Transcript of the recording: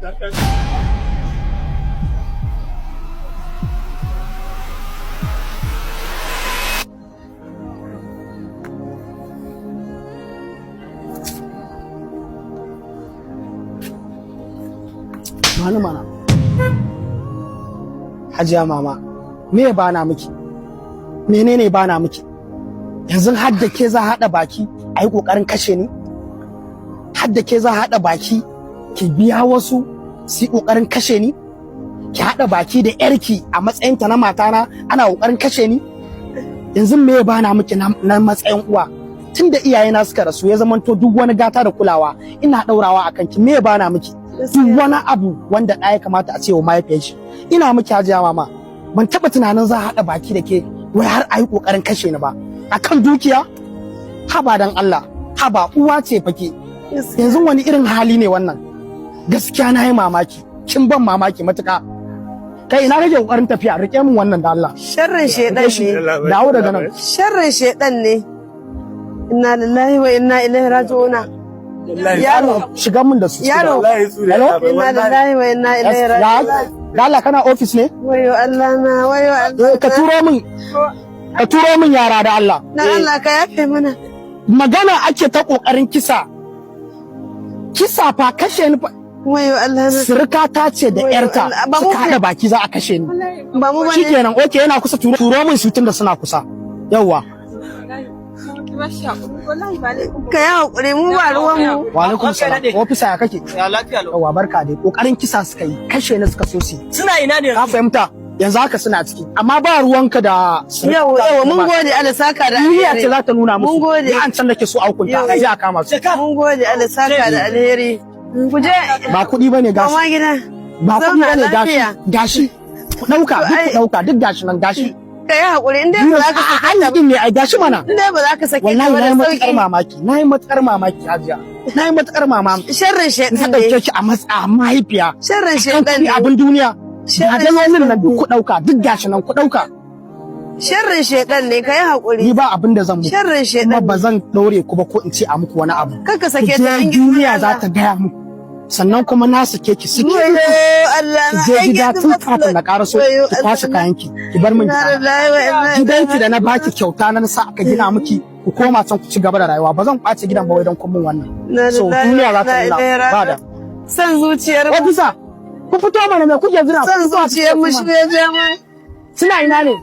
mana Hajiya mama, me ya bana miki? Menene bana miki? Yanzu har da ke za haɗa baki a yi ƙoƙarin kashe ni? Har da ke za haɗa baki ki biya wasu su yi ƙoƙarin kashe ni? Ki haɗa baki da ƴarki a matsayinta na matana ana ƙoƙarin kashe ni? Yanzu me ya bana miki na matsayin uwa? Tun da iyayena suka rasu ya zamanto duk wani gata da kulawa ina ɗaurawa a kanki, me ya bana miki? Duk wani abu wanda ɗaya kamata a ce wa mahaifiyar shi ina miki Hajiya mama. Ban taɓa tunanin za a haɗa baki da ke wai har a yi ƙoƙarin kashe ni ba akan dukiya. Haba dan Allah, haba uwa ce fake. Yanzu wani irin hali ne wannan? Gaskiya na yi mamaki, kin ban mamaki matuƙa. Kai ina kake ƙoƙarin tafiya, rike min wannan da Allah. Sharrin shedan ne. Dawo daga nan. Sharrin shedan ne. Inna lillahi wa inna ilaihi raji'un. Yaro shiga mun da su. Yaro inna lillahi wa inna ilaihi raji'un. Da Allah kana office ne? Wayo Allah na, wayo Allah. Ka turo min yara da Allah. Na Allah ka yafe mana. Magana ake ta kokarin kisa. Kisa fa kashe ni fa. Wayo Allah na. Sirka ta ce da yarta suka haɗa baki za a kashe ni. Ba mu bane. Shikenan okay yana kusa turo min su tunda suna kusa. Yawwa. Ka yi haƙuri mu ba ruwan mu. Wa alaikum salam. Ofisa ya kake? Ya lafiya lau. Yawwa barka dai. Kokarin kisa suka yi, kashe ni suka so su. Suna ina ne? Ka fahimta? Yanzu haka suna ciki. Amma ba ruwanka da Yau mun gode Allah saka da alheri. Niyya ce za ta nuna musu. Mun gode. Ni an can nake so aukunta. Sai a kama su. Mun gode Allah saka da alheri. Ku je. Ba kuɗi bane gashi. Koma gida. Ba kuɗi bane gashi. Gashi. Ku ɗauka, duk ku ɗauka, duk gashi nan gashi. Ka yi haƙuri in dai ba za ka sake ta ba. ne ai gashi mana. In dai ba za ka sake ta Wallahi ba na da yi matuƙar sauki. mamaki. Na yi matuƙar mamaki Hajiya. Na yi matuƙar mamaki. Sharrin Na shedan ɗauke ne. ki a matsa mahaifiya. Sharrin Kan shedan kuɗi ne. abin duniya. Sharrin Ba dalolin nan shedan duk ku ɗauka, duk gashi nan ku ɗauka. Sharrin shedan ne ka yi Ni haƙuri. ba abin da zan muku. Sharrin Kuma shedan. ba zan ɗaure ku ba ko in ce a muku wani abu. Kar ka Ku sake je ta. duniya za ta gaya muku. Sannan kuma na sake ki saki. Wayo Allah na. Je gida tun kafin na ƙara so ki kwashe kayanki ki bar min Inna gida. lillahi wa inna Gidanki da na baki kyauta na sa aka gina miki ku koma can ku ci gaba da rayuwa ba zan kwace gidan ba wai don kun min wannan. So duniya za ta nuna ba da. San zuciyar mu. Ofisa ku fito mana me kuke jira? San zuciyar mu shi ya je mu. Suna ina ne?